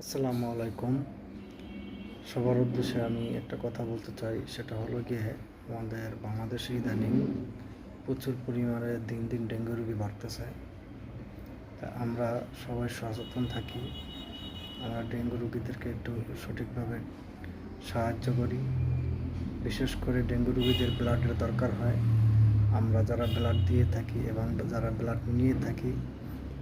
আসসালামু আলাইকুম। সবার উদ্দেশ্যে আমি একটা কথা বলতে চাই, সেটা হলো গিয়ে আমাদের বাংলাদেশে ইদানিং প্রচুর পরিমাণে দিন দিন ডেঙ্গু রোগী বাড়তেছে। তা আমরা সবাই সচেতন থাকি, আমরা ডেঙ্গু রোগীদেরকে একটু সঠিকভাবে সাহায্য করি। বিশেষ করে ডেঙ্গু রোগীদের ব্লাডের দরকার হয়। আমরা যারা ব্লাড দিয়ে থাকি এবং যারা ব্লাড নিয়ে থাকি,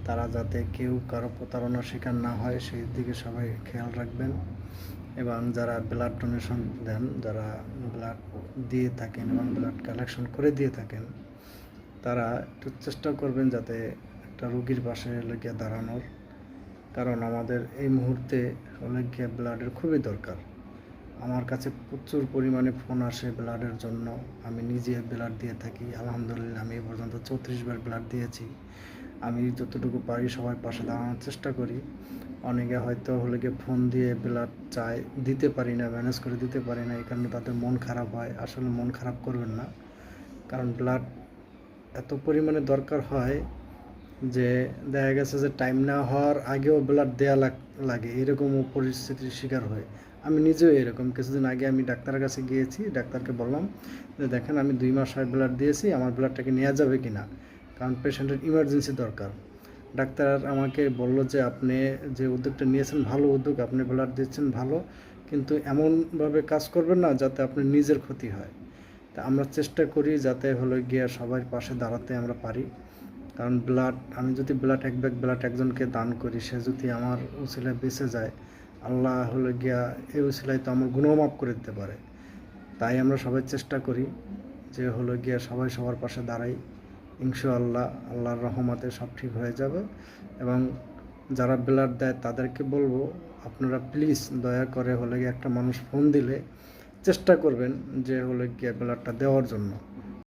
তারা যাতে কেউ কারো প্রতারণার শিকার না হয় সেই দিকে সবাই খেয়াল রাখবেন। এবং যারা ব্লাড ডোনেশন দেন, যারা ব্লাড দিয়ে থাকেন এবং ব্লাড কালেকশন করে দিয়ে থাকেন, তারা একটু চেষ্টা করবেন যাতে একটা রোগীর পাশে লেগে দাঁড়ানোর। কারণ আমাদের এই মুহূর্তে গিয়ে ব্লাডের খুবই দরকার। আমার কাছে প্রচুর পরিমাণে ফোন আসে ব্লাডের জন্য। আমি নিজে ব্লাড দিয়ে থাকি। আলহামদুলিল্লাহ আমি এ পর্যন্ত 34 বার ব্লাড দিয়েছি। আমি যতটুকু পারি সবার পাশে দাঁড়ানোর চেষ্টা করি। অনেকে হয়তো গিয়ে ফোন দিয়ে ব্লাড চায়, দিতে পারি না, ম্যানেজ করে দিতে পারি না, এই কারণে তাদের মন খারাপ হয়। আসলে মন খারাপ করবেন না, কারণ ব্লাড এত পরিমাণে দরকার হয় যে দেখা গেছে যে টাইম না হওয়ার আগেও ব্লাড দেওয়া লাগে, এরকমও পরিস্থিতির শিকার হয়। আমি নিজেও এরকম কিছুদিন আগে আমি ডাক্তারের কাছে গিয়েছি, ডাক্তারকে বললাম যে দেখেন আমি 2 মাস আগে ব্লাড দিয়েছি, আমার ব্লাডটাকে নেওয়া যাবে কি না, কারণ পেশেন্টের ইমার্জেন্সি দরকার। ডাক্তার আমাকে বলল যে আপনি যে উদ্যোগটা নিয়েছেন ভালো উদ্যোগ, আপনি ব্লাড দিচ্ছেন ভালো, কিন্তু এমনভাবে কাজ করবেন না যাতে আপনার নিজের ক্ষতি হয়। তা আমরা চেষ্টা করি যাতে গিয়ে সবার পাশে দাঁড়াতে আমরা পারি। কারণ আমি যদি এক ব্যাগ ব্লাড একজনকে দান করি, সে যদি আমার উসিলায় বেঁচে যায়, আল্লাহ গিয়া এই উসিলায় তো আমার গুনাহ মাফ করে দিতে পারে। তাই আমরা সবাই চেষ্টা করি যে গিয়া সবাই সবার পাশে দাঁড়াই। ইনশাআল্লাহ আল্লাহর রহমতে সব ঠিক হয়ে যাবে। এবং যারা ব্লাড দেয় তাদেরকে বলবো, আপনারা প্লিজ দয়া করে গিয়ে একটা মানুষ ফোন দিলে চেষ্টা করবেন যে গিয়ে ব্লাডটা দেওয়ার জন্য।